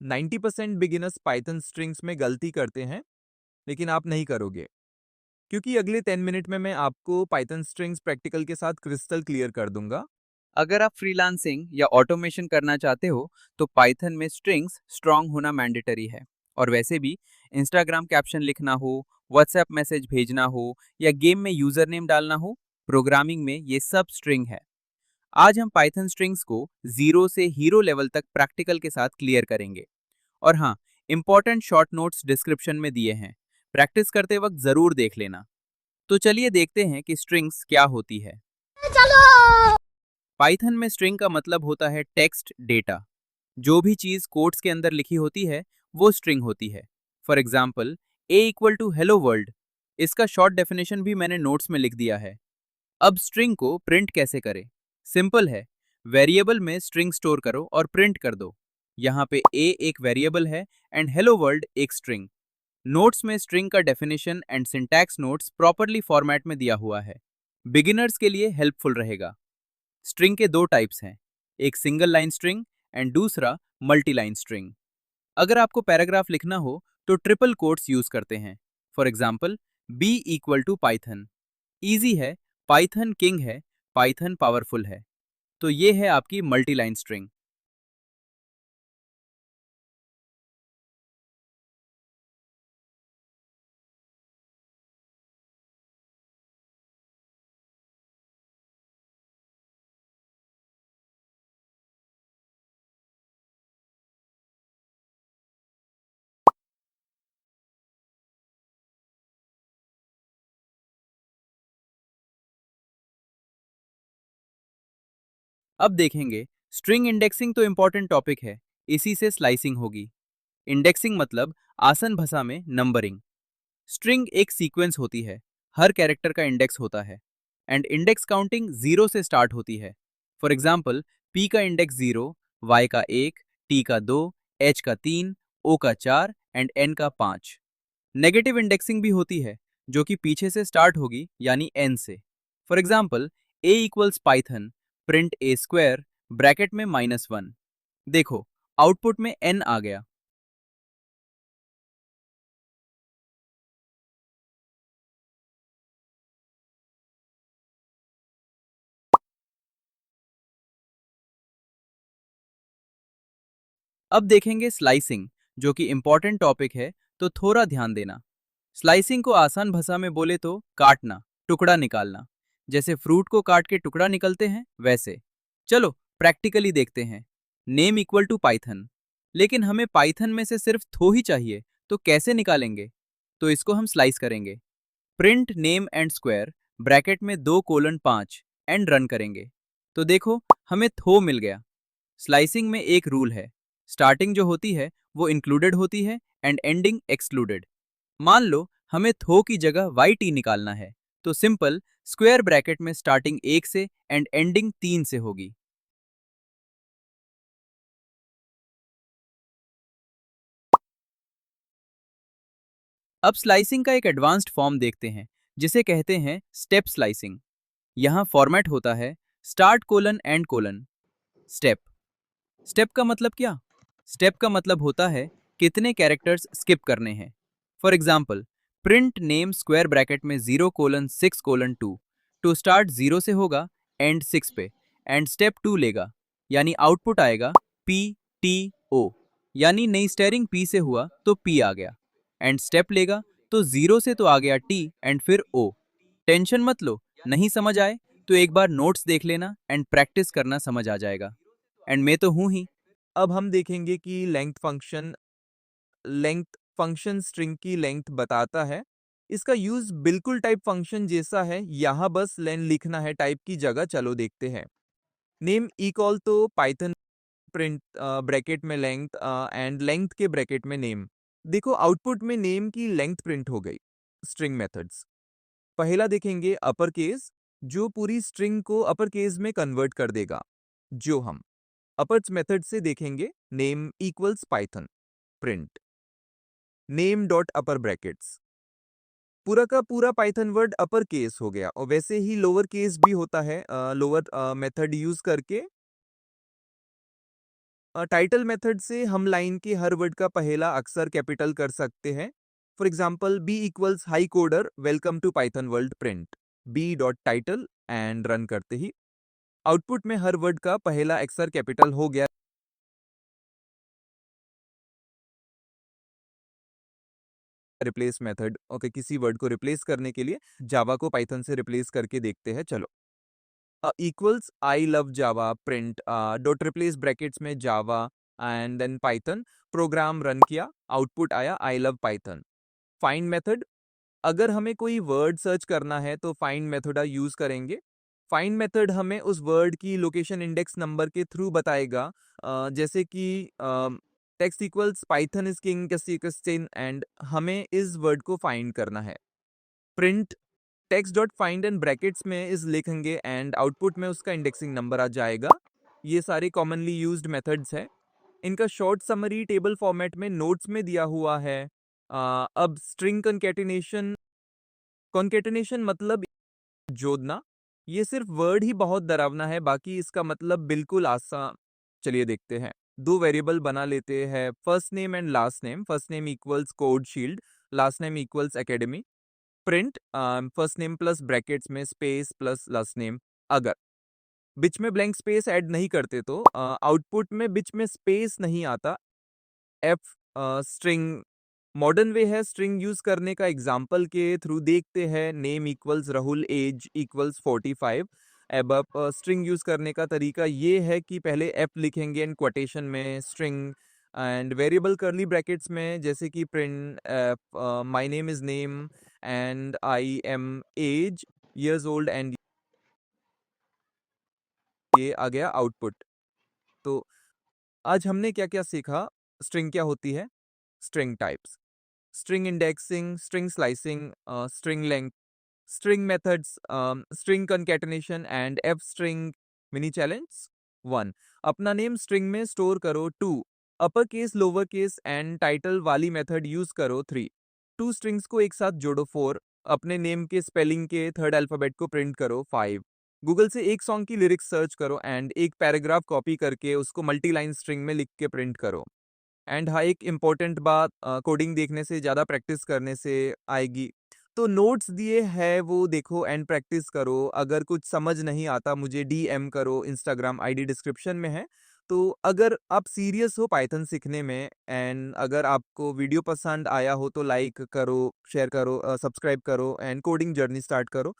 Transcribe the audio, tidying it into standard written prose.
90% beginners Python strings में गलती करते हैं, लेकिन आप नहीं करोगे, क्योंकि अगले 10 मिनट में मैं आपको पाइथन स्ट्रिंग्स प्रैक्टिकल के साथ क्रिस्टल क्लियर कर दूंगा। अगर आप फ्रीलांसिंग या ऑटोमेशन करना चाहते हो तो पाइथन में स्ट्रिंग्स स्ट्रांग होना मैंडेटरी है। और वैसे भी इंस्टाग्राम कैप्शन लिखना हो, व्हाट्सएप मैसेज भेजना हो या गेम में यूजर नेम डालना हो, प्रोग्रामिंग में ये सब स्ट्रिंग है। आज हम पाइथन स्ट्रिंग्स को जीरो से हीरो लेवल तक प्रैक्टिकल के साथ क्लियर करेंगे। और हाँ, इंपॉर्टेंट शॉर्ट नोट्स डिस्क्रिप्शन में दिए हैं, प्रैक्टिस करते वक्त जरूर देख लेना। तो चलिए देखते हैं कि स्ट्रिंग्स क्या होती है। पाइथन में स्ट्रिंग का मतलब होता है टेक्स्ट डेटा। जो भी चीज कोट्स के अंदर लिखी होती है वो स्ट्रिंग होती है। For example, a equal to hello world, इसका शॉर्ट डेफिनेशन भी मैंने नोट्स में लिख दिया है। अब स्ट्रिंग को प्रिंट कैसे करें? सिंपल है, वेरिएबल में स्ट्रिंग स्टोर करो और प्रिंट कर दो। यहाँ पे ए एक वेरिएबल है एंड हेलो वर्ल्ड एक स्ट्रिंग। नोट्स में स्ट्रिंग का definition and syntax notes properly format में दिया हुआ है, बिगिनर्स के लिए हेल्पफुल रहेगा। स्ट्रिंग के दो टाइप्स हैं, एक सिंगल लाइन स्ट्रिंग एंड दूसरा मल्टी लाइन स्ट्रिंग। अगर आपको पैराग्राफ लिखना हो तो ट्रिपल कोट्स यूज करते हैं। For example, b equal to Python, easy है, पाइथन किंग है, पाइथन पावरफुल है। तो ये है आपकी मल्टी लाइन स्ट्रिंग। अब देखेंगे, स्ट्रिंग इंडेक्सिंग तो इंपॉर्टेंट टॉपिक है, इसी से स्लाइसिंग होगी। इंडेक्सिंग मतलब आसन भाषा में नंबरिंग। स्ट्रिंग एक सीक्वेंस होती है, हर कैरेक्टर का इंडेक्स होता है एंड इंडेक्स काउंटिंग जीरो से स्टार्ट होती है। फॉर एग्जाम्पल, पी का इंडेक्स 0, वाई का 1, टी का 2, एच का 3, ओ का 4 एंड एन का 5। नेगेटिव इंडेक्सिंग भी होती है, जो कि पीछे से स्टार्ट होगी, यानी एन से। For example, A equals Python print A square bracket में -1। देखो, आउटपुट में एन आ गया। अब देखेंगे स्लाइसिंग, जो कि इंपॉर्टेंट टॉपिक है, तो थोड़ा ध्यान देना। स्लाइसिंग को आसान भाषा में बोले तो काटना, टुकड़ा निकालना। जैसे फ्रूट को काट के टुकड़ा निकलते हैं वैसे। चलो प्रैक्टिकली देखते हैं। नेम इक्वल टू पाइथन, लेकिन हमें पाइथन में से सिर्फ थो ही चाहिए, तो कैसे निकालेंगे? तो इसको हम स्लाइस करेंगे। Print name and square bracket में 2:5 एंड रन करेंगे। तो देखो, हमें थो मिल गया। स्लाइसिंग में एक रूल है, स्टार्टिंग जो होती है वो इंक्लूडेड होती है एंड एंडिंग एक्सक्लूडेड। मान लो हमें थो की जगह वाई टी निकालना है, तो सिंपल स्क्वायर ब्रैकेट में स्टार्टिंग 1 से एंड एंडिंग 3 से होगी। अब स्लाइसिंग का एक एडवांस्ड फॉर्म देखते हैं, जिसे कहते हैं स्टेप स्लाइसिंग। यहाँ फॉर्मेट होता है start colon and colon step. Step का मतलब क्या? स्टेप का मतलब होता है कितने कैरेक्टर्स स्किप करने हैं। For example, print name square bracket में 0:6:2, टू स्टार्ट 0 से होगा एंड 6 पे एंड स्टेप 2 लेगा, यानी आउटपुट आएगा पी टी ओ, यानी नई स्टेरिंग पी से हुआ तो पी आ गया। एंड स्टेप लेगा तो 0 से तो आ गया टी एंड फिर ओ। टेंशन मत लो, नहीं समझ आए तो एक बार नोट्स देख लेना एंड प्रैक्टिस करना, समझ आ जाएगा। एंड मैं तो हूं ही। अब हम देखेंगे कि लेंथ फंक्शन स्ट्रिंग की लेंथ बताता है। इसका यूज बिल्कुल टाइप फंक्शन जैसा है, यहाँ बस लेन लिखना है टाइप की जगह। चलो देखते हैं। नेम इक्वल तो पाइथन प्रिंट ब्रैकेट में लेंथ एंड लेंथ के ब्रैकेट में नेम। देखो, आउटपुट में नेम की लेंथ प्रिंट हो गई। स्ट्रिंग मेथड्स, पहला देखेंगे अपर केस, जो पूरी स्ट्रिंग को अपर केस में कन्वर्ट कर देगा। जो हम अपर्स मेथड से देखेंगे, name equals Python print name dot upper brackets, पूरा का पूरा पाइथन वर्ड अपर केस हो गया। और वैसे ही लोअर केस भी होता है, लोअर मेथड यूज करके टाइटल मेथड से हम लाइन के हर वर्ड का पहला अक्षर कैपिटल कर सकते हैं। For example b equals hi coder welcome to Python world print b dot title and run करते ही आउटपुट में हर वर्ड का पहला अक्षर कैपिटल हो गया। रिप्लेस मेथड, ओके, किसी वर्ड को रिप्लेस करने के लिए जावा को पाइथन से रिप्लेस करके देखते हैं। चलो, equals I love Java print dot replace brackets में Java and then Python, program run किया, आउटपुट आया I love Python. Find method, अगर हमें कोई वर्ड सर्च करना है तो फाइंड मेथड यूज करेंगे। फाइंड मेथड हमें उस वर्ड की लोकेशन इंडेक्स नंबर के थ्रू बताएगा, जैसे कि text equals Python is king and हमें इस वर्ड को फाइंड करना है। Print text dot find and brackets में इस लिखेंगे एंड आउटपुट में उसका इंडेक्सिंग नंबर आ जाएगा। ये सारे कॉमनली यूज्ड मेथड्स हैं। इनका शॉर्ट समरी टेबल फॉर्मेट में नोट्स में दिया हुआ है। अब स्ट्रिंग कॉन्केटिनेशन, कॉन्केटिनेशन मतलब जोड़ना। ये सिर्फ वर्ड ही बहुत डरावना है, बाकी इसका मतलब बिल्कुल आसान। चलिए देखते हैं। दो वेरिएबल बना लेते हैं, first name and last name. First name equals code shield, last name equals academy. Print first name plus brackets में स्पेस प्लस लास्ट नेम। अगर बीच में ब्लैंक स्पेस ऐड नहीं करते तो आउटपुट में बीच में स्पेस नहीं आता। एफ स्ट्रिंग मॉडर्न वे है स्ट्रिंग यूज करने का, एग्जाम्पल के थ्रू देखते हैं। Name equals Rahul, age equals 45। अब स्ट्रिंग यूज करने का तरीका ये है कि पहले एफ लिखेंगे एंड क्वोटेशन में string and variable curly brackets में, जैसे कि print f my name is name and I am age years old and ये आ गया आउटपुट। तो आज हमने क्या क्या सीखा। स्ट्रिंग क्या होती है, string types, string indexing, string slicing, string length, string methods, string concatenation and F string. Mini challenge 1, अपना नेम स्ट्रिंग में स्टोर करो। 2, upper case lower case and title वाली मेथड यूज करो। 3, 2 स्ट्रिंग्स को एक साथ जोड़ो। 4, अपने नेम के स्पेलिंग के थर्ड अल्फाबेट को प्रिंट करो। 5, गूगल से एक सॉन्ग की लिरिक्स सर्च करो एंड एक पैराग्राफ कॉपी करके उसको मल्टी लाइन स्ट्रिंग में लिख के प्रिंट करो। एंड हाँ, एक इम्पॉर्टेंट बात, कोडिंग देखने से ज़्यादा प्रैक्टिस करने से आएगी। तो नोट्स दिए हैं वो देखो एंड प्रैक्टिस करो। अगर कुछ समझ नहीं आता मुझे डीएम करो, इंस्टाग्राम आईडी डिस्क्रिप्शन में है। तो अगर आप सीरियस हो पाइथन सीखने में एंड अगर आपको वीडियो पसंद आया हो तो लाइक करो, शेयर करो, सब्सक्राइब करो एंड कोडिंग जर्नी स्टार्ट करो।